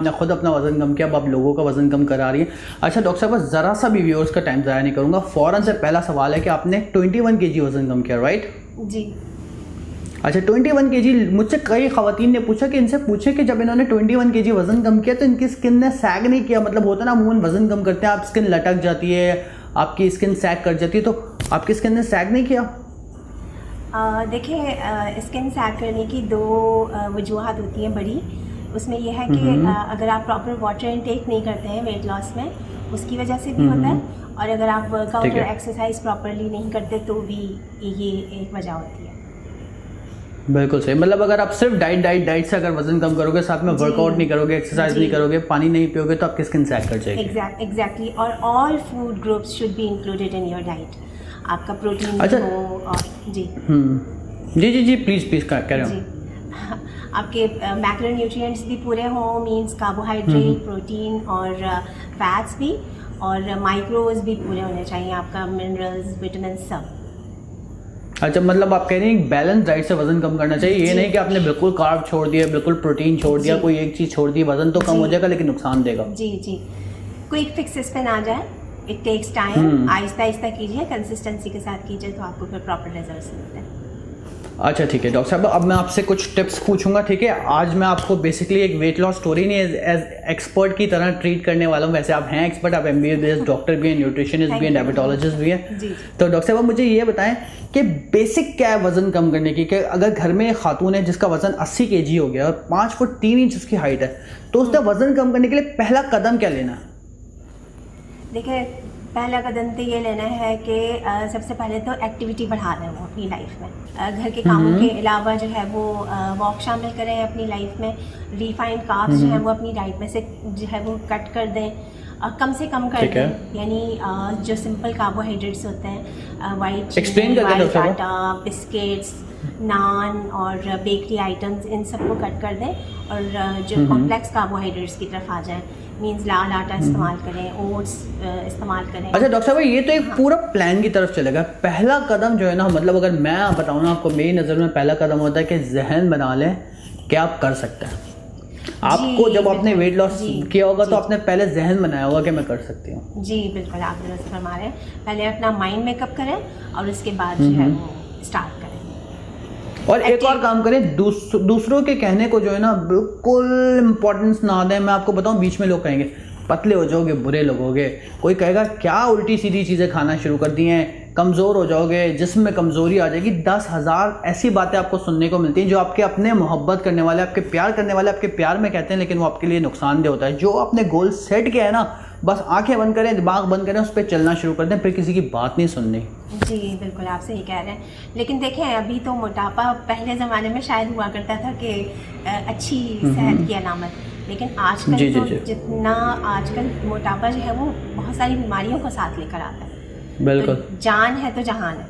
आपने खुद अपना वजन कम किया, अब आप लोगों का वजन कम करा रही हैं। अच्छा डॉक्टर साहब, बस ज़रा सा भी व्यूअर्स का टाइम ज़ाया नहीं करूँगा, फ़ौरन से पहला सवाल है कि आपने 21 kg वजन कम किया, राइट? जी। अच्छा 21 kg, मुझसे कई ख़वातीन ने पूछा कि इनसे पूछे कि जब इन्होंने 21 kg वजन कम किया तो इनकी स्किन ने सैग नहीं किया, मतलब होता ना अमूमन वजन कम करते हैं आप स्किन लटक जाती है, आपकी स्किन सैग कर जाती है, तो आपकी स्किन ने सैग नहीं किया? देखिए स्किन सैग करने की दो वजूहत होती हैं बड़ी। उसमें यह है कि अगर आप प्रॉपर वाटर इनटेक नहीं करते हैं वेट लॉस में, उसकी वजह से भी होता है, और अगर आप वर्कआउट और एक्सरसाइज प्रॉपरली नहीं करते तो भी ये एक वजह होती है। बिल्कुल सही, मतलब अगर आप सिर्फ डाइट से अगर वजन कम करोगे, साथ में वर्कआउट नहीं करोगे, एक्सरसाइज नहीं करोगे, पानी नहीं पियोगे, तो आपकी स्किन सैग कर जाएगी। एग्जैक्टली। और all food groups should be included in your diet. आपका प्रोटीन अच्छा। हो और जी जी प्लीज़ कह रहे हो। आपके मैक्रोन्यूट्रिएंट्स भी पूरे हों, मींस कार्बोहाइड्रेट, प्रोटीन और फैट्स भी, और माइक्रोज भी पूरे होने चाहिए, आपका मिनरल्स, विटामिन सब। अच्छा, मतलब आप कह रहे हैं बैलेंस डाइट से वजन कम करना चाहिए, ये नहीं कि आपने बिल्कुल कार्ब छोड़ दिया, बिल्कुल प्रोटीन छोड़ दिया, कोई एक चीज़ छोड़ दी, वजन तो कम हो जाएगा लेकिन नुकसान देगा। जी क्विक फिक्सेस पे ना जाए, it takes time, Aahista Aahista कीजिए, कंसिस्टेंसी के साथ कीजिए तो आपको फिर प्रॉपर रिजल्ट्स मिलते हैं। अच्छा ठीक है डॉक्टर साहब, अब मैं आपसे कुछ टिप्स पूछूंगा, ठीक है? आज मैं आपको बेसिकली एक वेट लॉस स्टोरी नहीं एज एक्सपर्ट की तरह ट्रीट करने वाला हूँ। वैसे आप हैं एक्सपर्ट, आप MBBS डॉक्टर भी हैं, न्यूट्रिशनिस्ट भी हैं, डायबिटोलॉजिस्ट भी हैं। तो डॉक्टर साहब मुझे ये बताएं कि बेसिक क्या है वज़न कम करने की, कि अगर घर में एक खातून है जिसका वज़न 80 kg हो गया और 5 फुट 3 इंच उसकी हाइट है, तो उसका वज़न कम करने के लिए पहला कदम क्या लेना है? देखिए पहला कदम तो ये लेना है कि सबसे पहले तो एक्टिविटी बढ़ा दें वो अपनी लाइफ में। घर के कामों के अलावा जो है वो वॉक शामिल करें अपनी लाइफ में। रिफाइंड कार्ब्स जो है वो अपनी डाइट में से जो है वो कट कर दें, कम से कम कर दें, यानी जो सिंपल कार्बोहाइड्रेट्स होते हैं, वाइट आटा, बिस्किट्स, नान और बेकरी आइटम्स, इन सबको कट कर दें और जो कॉम्प्लेक्स कार्बोहाइड्रेट्स की तरफ आ जाएं, मीन्स लाल आटा इस्तेमाल करें, ओट्स इस्तेमाल करें। अच्छा डॉक्टर साहब, ये तो एक पूरा प्लान की तरफ चलेगा। पहला कदम जो है ना, मतलब अगर मैं बताऊँ ना आपको, मेरी नज़र में पहला कदम होता है कि जहन बना लें कि आप कर सकते हैं। आपको जब आपने वेट लॉस किया होगा तो आपने पहले जहन बनाया होगा कि मैं कर सकती हूँ। जी बिल्कुल, आप दुरुस्त फरमा रहे हैं। पहले अपना माइंड मेकअप करें और उसके बाद जो है वो स्टार्ट करें। और एक और काम करें, दूसरों के कहने को जो है ना बिल्कुल इम्पोर्टेंस ना दें। मैं आपको बताऊं, बीच में लोग कहेंगे पतले हो जाओगे, बुरे लगोगे, कोई कहेगा क्या उल्टी सीधी चीज़ें खाना शुरू कर दी हैं, कमज़ोर हो जाओगे, जिस्म में कमज़ोरी आ जाएगी। 10,000 ऐसी बातें आपको सुनने को मिलती हैं जो आपके अपने मोहब्बत करने वाले, आपके प्यार करने वाले आपके प्यार में कहते हैं, लेकिन वो आपके लिए नुकसानदेह होता है। जो आपने गोल सेट किया है ना, बस आंखें बंद करें, दिमाग बंद करें, उस पर चलना शुरू कर दें, फिर किसी की बात नहीं सुननी। जी बिल्कुल, आप सही कह रहे हैं। लेकिन देखें अभी तो मोटापा पहले ज़माने में शायद हुआ करता था कि अच्छी सेहत की अलामत, लेकिन आजकल तो जितना आजकल मोटापा जो है वो बहुत सारी बीमारियों को साथ लेकर आता है। बिल्कुल, तो जान है तो जहान है,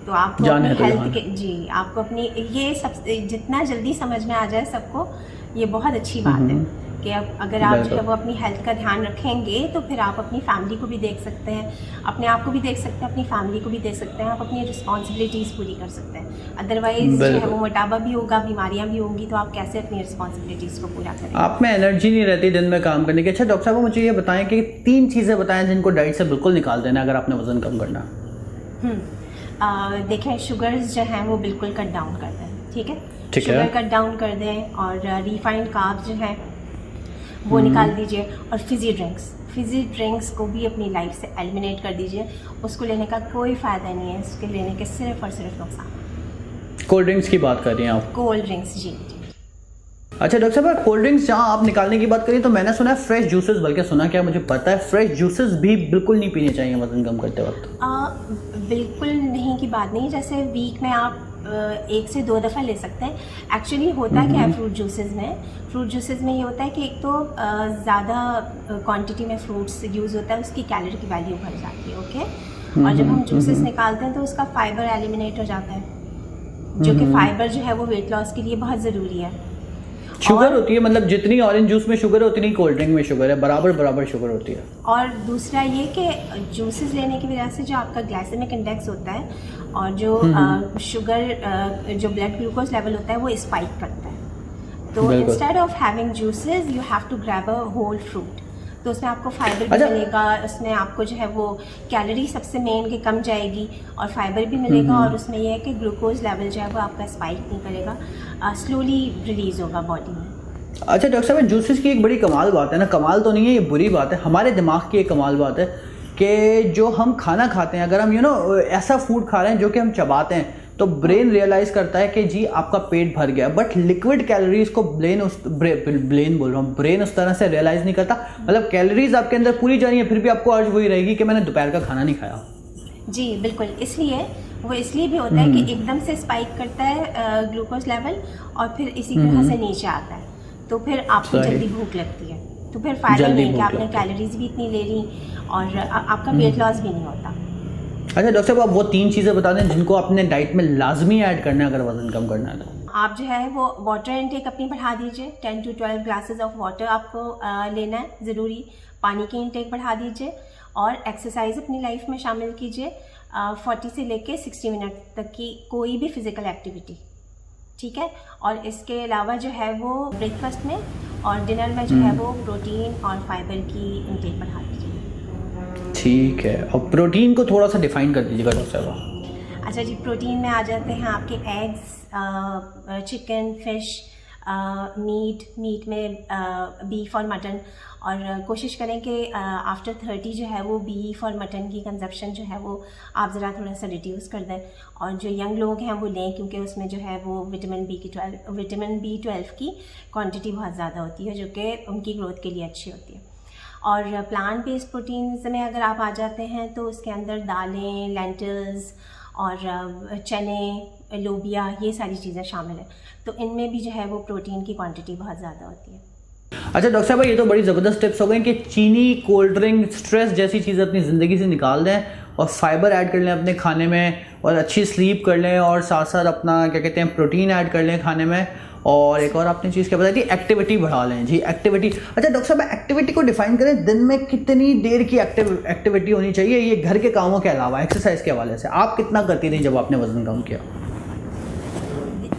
तो आपको अपनी हेल्थ के आपको अपनी ये सब जितना जल्दी समझ में आ जाए सबको, ये बहुत अच्छी बात है कि अब अगर आप जो है वो अपनी हेल्थ का ध्यान रखेंगे तो फिर आप अपनी फैमिली को भी देख सकते हैं, अपने आप को भी देख सकते हैं, अपनी फैमिली को भी देख सकते हैं, आप अपनी रिस्पॉन्सिबिलिटीज़ पूरी कर सकते हैं। अदरवाइज जो है वो मोटापा भी होगा, बीमारियां भी होंगी, तो आप कैसे अपनी रिस्पॉन्सिबिलिटीज़ को पूरा करेंगे? आप में एनर्जी नहीं रहती दिन में काम करने की। अच्छा डॉक्टर साहब, मुझे ये बताएं कि 3 चीज़ें बताएं जिनको डाइट से बिल्कुल निकाल देना अगर आपने वजन कम करना। देखें शुगर्स जो हैं वो बिल्कुल कट डाउन कर दें, ठीक है? शुगर कट डाउन कर दें, और रिफाइंड कार्ब्स जो हैं वो निकाल दीजिए, और फिजी ड्रिंक्स को भी अपनी लाइफ से एलिमिनेट कर दीजिए। उसको लेने का कोई फ़ायदा नहीं है, उसके लेने के सिर्फ और सिर्फ नुकसान। कोल्ड ड्रिंक्स की बात कर रही हैं आप? कोल्ड ड्रिंक्स, जी। अच्छा डॉक्टर साहब, कोल्ड ड्रिंक्स जहाँ आप निकालने की बात करें तो मैंने सुना है फ्रेश जूसेस, बल्कि सुना क्या मुझे पता है, फ्रेश जूसेस भी बिल्कुल नहीं पीने चाहिए वजन कम करते वक्त। बिल्कुल नहीं की बात नहीं, जैसे वीक में आप 1 से 2 दफ़ा ले सकते हैं। एक्चुअली होता क्या है फ्रूट जूसेस में ये होता है कि एक तो ज़्यादा क्वांटिटी में फ्रूट्स यूज़ होता है, उसकी कैलोरी की वैल्यू बढ़ जाती है, ओके। और जब हम जूसेस निकालते हैं तो उसका फाइबर एलिमिनेट हो जाता है, जो कि फाइबर जो है वो वेट लॉस के लिए बहुत ज़रूरी है। शुगर होती है, मतलब जितनी ऑरेंज जूस में शुगर है उतनी कोल्ड ड्रिंक में शुगर है, बराबर शुगर होती है। और दूसरा ये कि जूसेस लेने की वजह से जो आपका ग्लाइसेमिक इंडेक्स होता है और जो शुगर जो ब्लड ग्लूकोज लेवल होता है वो स्पाइक करता है। तो instead of having juices you have to grab a whole fruit. तो उसमें आपको फाइबर भी मिलेगा, उसमें आपको जो है वो कैलोरी सबसे मेन के कम जाएगी और फाइबर भी मिलेगा, और उसमें यह है कि ग्लूकोज लेवल जो है वो आपका स्पाइक नहीं करेगा, स्लोली रिलीज होगा बॉडी में। अच्छा डॉक्टर साहब, जूसेस की एक बड़ी कमाल बात है ना, कमाल तो नहीं है, ये बुरी बात है, हमारे दिमाग की एक कमाल बात है कि जो हम खाना खाते हैं, अगर हम ऐसा फूड खा रहे हैं जो कि हम चबाते हैं, तो ब्रेन रियलाइज करता है कि जी आपका पेट भर गया, बट लिक्विड कैलोरीज को ब्रेन उस तरह से रियलाइज नहीं करता। मतलब कैलोरीज आपके अंदर पूरी जा रही है, फिर भी आपको अर्ज वही रहेगी कि मैंने दोपहर का खाना नहीं खाया। जी बिल्कुल, इसलिए भी होता है कि एकदम से स्पाइक करता है ग्लूकोज लेवल और फिर इसी तरह से नीचे आता है, तो फिर आपको जल्दी भूख लगती है, तो फिर फायदा नहीं है कि आपने कैलोरीज भी इतनी ले ली और आपका वेट लॉस भी नहीं होता। अच्छा डॉक्टर साहब, आप वो 3 चीज़ें बता दें जिनको अपने डाइट में लाजमी ऐड करना है अगर वजन कम करना है तो। आप जो है वो वाटर इनटेक अपनी बढ़ा दीजिए, 10 to 12 ग्लासेस ऑफ वाटर आपको लेना है ज़रूरी, पानी की इनटेक बढ़ा दीजिए और एक्सरसाइज अपनी लाइफ में शामिल कीजिए, 40 से लेके 60 मिनट तक की कोई भी फिजिकल एक्टिविटी, ठीक है। और इसके अलावा जो है वो ब्रेकफास्ट में और डिनर में जो है वो प्रोटीन और फाइबर की इनटेक बढ़ा दीजिए। ठीक है, और प्रोटीन को थोड़ा सा डिफाइन कर दीजिएगा डॉक्टर साहब। अच्छा जी, प्रोटीन में आ जाते हैं आपके एग्स, चिकन, फिश, मीट में बीफ और मटन, और कोशिश करें कि आफ्टर 30 जो है वो बीफ और मटन की कंजप्शन जो है वो आप ज़रा थोड़ा सा रिड्यूस कर दें, और जो यंग लोग हैं वो लें, क्योंकि उसमें जो है वो विटामिन B12 की क्वांटिटी बहुत ज़्यादा होती है जो कि उनकी ग्रोथ के लिए अच्छी होती है। और प्लांट बेस्ड प्रोटीन्स में अगर आप आ जाते हैं तो उसके अंदर दालें, लेंटिल्स और चने, लोबिया, ये सारी चीज़ें शामिल हैं, तो इनमें भी जो है वो प्रोटीन की क्वांटिटी बहुत ज़्यादा होती है। अच्छा डॉक्टर साहब, ये तो बड़ी ज़बरदस्त टिप्स हो गई कि चीनी, कोल्ड ड्रिंक, स्ट्रेस जैसी चीज़ें अपनी ज़िंदगी से निकाल दें और फाइबर ऐड कर लें अपने खाने में, और अच्छी स्लीप कर लें, और साथ साथ अपना क्या कहते हैं प्रोटीन ऐड कर लें खाने में, और एक और आपने चीज़ क्या बताई थी, एक्टिविटी बढ़ा लें। जी एक्टिविटी। अच्छा डॉक्टर साहब, एक्टिविटी को डिफाइन करें, दिन में कितनी देर की एक्टिविटी होनी चाहिए, ये घर के कामों के अलावा एक्सरसाइज के हवाले से आप कितना करती थी जब आपने वजन कम किया?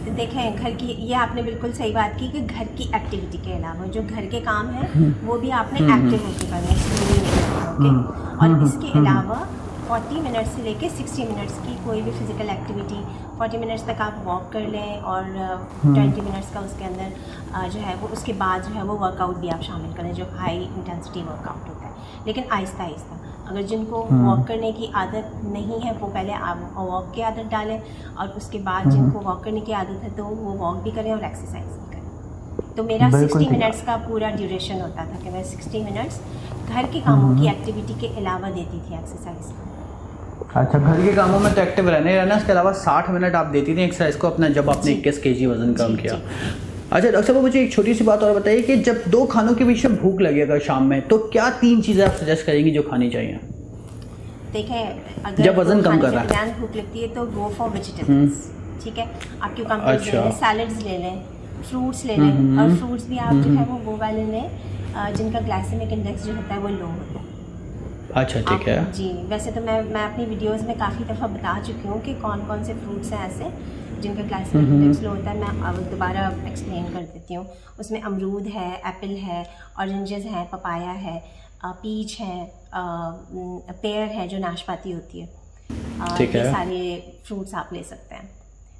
देखें, घर की, ये आपने बिल्कुल सही बात की कि घर की एक्टिविटी के अलावा जो घर के काम हैं वो भी आपने एक्टिव होकर करने चाहिए, और इसके अलावा 40 मिनट से लेके 60 मिनट्स की कोई भी फिजिकल एक्टिविटी, 40 मिनट्स तक आप वॉक कर लें और 20 मिनट्स का उसके अंदर जो है वो, उसके बाद जो है वो वर्कआउट भी आप शामिल करें जो हाई इंटेंसिटी वर्कआउट होता है, लेकिन आहिस्ता आहिस्ता। अगर जिनको वॉक करने की आदत नहीं है वो पहले आप वॉक की आदत डालें, और उसके बाद जिनको वॉक करने की आदत है तो वो वॉक भी करें और एक्सरसाइज भी करें। तो मेरा 60 मिनट्स का पूरा ड्यूरेशन होता था कि मैं 60 मिनट्स घर के कामों की एक्टिविटी के अलावा देती थी एक्सरसाइज। अच्छा, घर के कामों में तो एक्टिव रहना, इसके अलावा 60 मिनट आप देती थी एक्सरसाइज को अपना, जब आपने 21 kg वजन कम किया। अच्छा डॉक्टर साहब, मुझे एक छोटी सी बात और बताइए कि जब 2 खानों के बीच में भूख लगे अगर शाम में, तो क्या 3 चीज़ें आप सजेस्ट करेंगी जो खानी चाहिए? देखें, अगर जब वजन कम कर रहा है, भूख लगती है तो गो फॉर वेजिटेबल्स, ठीक है। आप क्यूकम्बर्स ले लें, सैलड्स ले लें, फ्रूट्स ले लें, और फ्रूट्स भी आप जो है वो वाले लें जिनका ग्लाइसेमिक इंडेक्स जो होता है वो लो होता है। अच्छा ठीक है जी, वैसे तो मैं अपनी वीडियोस में काफ़ी दफ़ा बता चुकी हूँ कि कौन कौन से फ्रूट्स हैं ऐसे जिनका ग्लाइसेमिक इंडेक्स लो होता है। मैं अब दोबारा एक्सप्लेन कर देती हूँ। उसमें अमरूद है, एप्पल है, ऑरेंजेस हैं, पपाया है, पीच है, पेयर है जो नाशपाती होती है, ये सारे फ्रूट्स आप ले सकते हैं।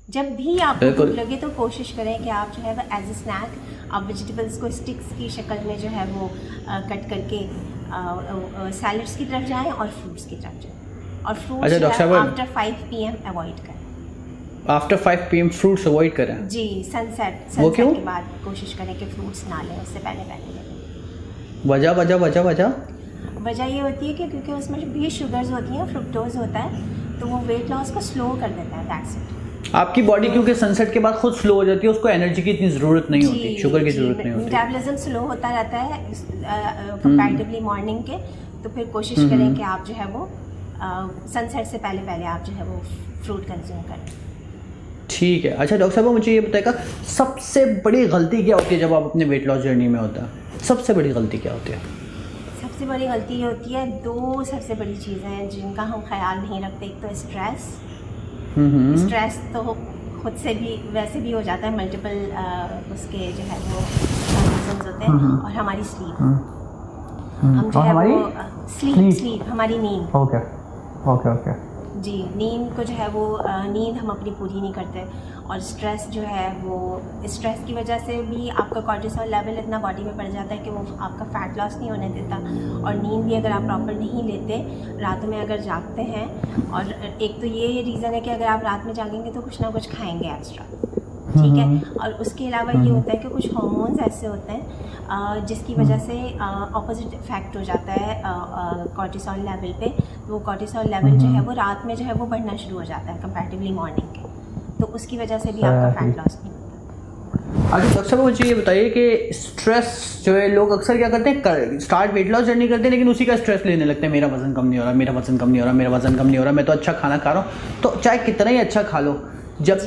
जब भी आपको भूख लगे तो कोशिश करें कि आप जो है वो एज ए स्नैक आप वेजिटेबल्स को स्टिक्स की शक्ल में जो है वो कट करके सैलड्स की तरफ जाएं और फ्रूट्स की तरफ जाएं, और फ्रूट्स आफ्टर 5 PM अवॉइड करें। आफ्टर 5 PM फ्रूट्स अवॉइड करें? जी, सनसेट के बाद कोशिश करें कि फ्रूट्स ना लें, उससे पहले लें। वजह ये होती है कि क्योंकि उसमें जो भी शुगर्स होती हैं, फ्रुक्टोज होता है, तो वो वेट लॉस को स्लो कर देता है, दैट्स इट। आपकी बॉडी क्योंकि सनसेट के बाद खुद स्लो हो जाती है, उसको एनर्जी की इतनी ज़रूरत नहीं होती, शुगर की ज़रूरत नहीं होती, मेटाबॉलिज्म स्लो होता रहता है कंपैरेटिवली मॉर्निंग के। तो फिर कोशिश करें कि आप जो है वो सनसेट से पहले आप जो है वो फ्रूट कंज्यूम करें। ठीक है। अच्छा डॉक्टर साहब, मुझे ये बताएगा सबसे बड़ी गलती क्या होती है जब आप अपने वेट लॉस जर्नी में होता है? सबसे बड़ी गलती क्या होती है? सबसे बड़ी गलती ये होती है, 2 सबसे बड़ी चीज़ें हैं जिनका हम ख्याल नहीं रखते। एक तो स्ट्रेस तो खुद से भी वैसे भी हो जाता है, मल्टीपल उसके जो है वो रीजंस होते हैं। और हमारी स्लीप, हम जो है वो स्लीप हमारी नींद, ओके ओके ओके जी, नींद को जो है वो नींद हम अपनी पूरी नहीं करते। और स्ट्रेस जो है वो, स्ट्रेस की वजह से भी आपका कॉर्टिसोल लेवल इतना बॉडी में बढ़ जाता है कि वो आपका फैट लॉस नहीं होने देता। और नींद भी अगर आप प्रॉपर नहीं लेते, रात में अगर जागते हैं, और एक तो ये रीज़न है कि अगर आप रात में जागेंगे तो कुछ ना कुछ खाएंगे एक्स्ट्रा, ठीक है। और उसके अलावा ये होता है कि कुछ हार्मोन्स ऐसे होते हैं जिसकी वजह से ऑपोजिट इफेक्ट हो जाता है कॉर्टिसोल लेवल पे। वो कॉर्टिसोल लेवल जो है वो रात में जो है वो बढ़ना शुरू हो जाता है कंपैरेटिवली मॉर्निंग के, तो उसकी वजह से भी आपका फैट लॉस नहीं होता। आगे अक्सर मुझे ये बताइए कि स्ट्रेस जो है, लोग अक्सर क्या करते हैं, स्टार्ट वेट लॉस जर्नी करते हैं लेकिन उसी का स्ट्रेस लेने लगते हैं, मेरा वजन कम नहीं हो रहा, मेरा वजन कम नहीं हो रहा, मेरा वजन कम नहीं हो रहा, मैं तो अच्छा खाना खा रहा हूँ। तो चाहे कितना ही अच्छा खा लो, जब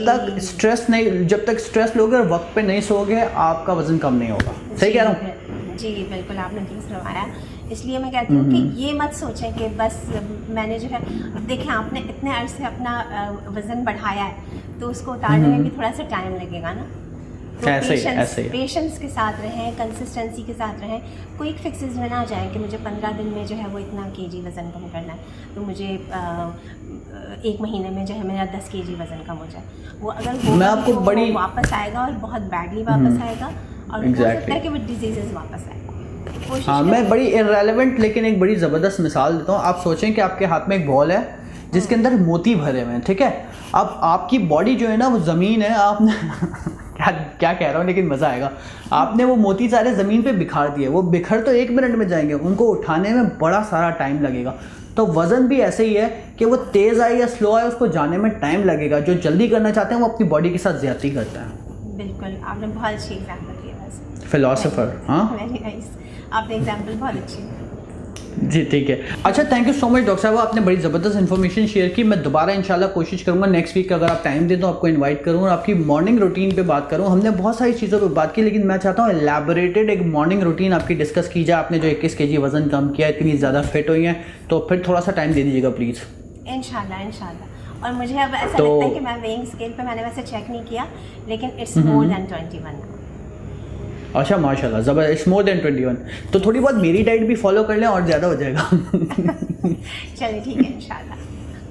तक स्ट्रेस लोगे और वक्त पे नहीं सोओगे, आपका वजन कम नहीं होगा। सही कह रहा हूँ? जी बिल्कुल, आपने ठीक सुनवाया। इसलिए मैं कहती हूँ कि ये मत सोचें कि बस मैंने जो है, देखें आपने इतने अर्से अपना वज़न बढ़ाया है तो उसको उतारने में भी थोड़ा सा टाइम लगेगा ना। तो पेशेंस के साथ रहें, कंसिस्टेंसी के साथ रहें। क्विक फिक्सेस में ना जाएं कि मुझे 15 दिन में जो है वो इतना केजी वज़न कम करना है, तो मुझे 1 महीने में जो है मेरा 10 केजी वज़न कम हो जाए। वो अगर मैं आपको बड़ी वापस आएगा और बहुत बैडली वापस आएगा, और हो सकता है कि वो डिजीज़ेस वापस आएगा। हाँ, मैं बड़ी इररेलेवेंट लेकिन एक बड़ी ज़बरदस्त मिसाल देता हूँ। आप सोचें कि आपके हाथ में एक बॉल है जिसके अंदर मोती भरे हुए हैं, ठीक है। अब आपकी बॉडी जो है ना वो ज़मीन है, आपने क्या कह रहा हूँ लेकिन मज़ा आएगा। आपने वो मोती सारे ज़मीन पे बिखार दिए, वो बिखर तो 1 मिनट में जाएंगे, उनको उठाने में बड़ा सारा टाइम लगेगा। तो वज़न भी ऐसे ही है कि वो तेज़ आए या स्लो आए, उसको जाने में टाइम लगेगा। जो जल्दी करना चाहते हैं वो अपनी बॉडी के साथ ज़्यादती करते हैं। बिल्कुल, आपने बहुत अच्छी एग्जाम्पल दिया। वैसे फिलोसोफर, हाँ, वेरी नाइस, आपने एग्जाम्पल बहुत अच्छी। जी ठीक है। अच्छा, thank you so much doctor साहब, आपने बड़ी ज़बरदस्त इन्फॉर्मेशन शेयर की। मैं दोबारा इंशाल्लाह कोशिश करूंगा नेक्स्ट वीक अगर आप टाइम दें तो आपको इनवाइट करूँ और आपकी मॉर्निंग रूटीन पे बात करूँ। हमने बहुत सारी चीज़ों पे बात की लेकिन मैं चाहता हूँ एलैबोरेटेड एक मॉर्निंग रूटीन आपकी डिस्कस की जाए। आपने जो 21 kg वज़न कम किया, इतनी ज़्यादा फिट हुई हैं, तो फिर थोड़ा सा टाइम दे दीजिएगा प्लीज़। इंशाल्लाह। और मुझे अब ऐसा लगता है कि मैं वेइंग स्केल पे मैंने वैसे चेक नहीं किया, लेकिन इट्स मोर देन 21। अच्छा, माशाल्लाह, ज़बरदस्त, मोर देन 21। तो थोड़ी बहुत मेरी डाइट भी फॉलो कर लें और ज़्यादा हो जाएगा। चलिए ठीक है, इंशाल्लाह।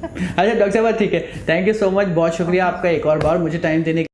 अच्छा डॉक्टर साहब, ठीक है, थैंक यू सो मच, बहुत शुक्रिया आपका एक और बार मुझे टाइम देने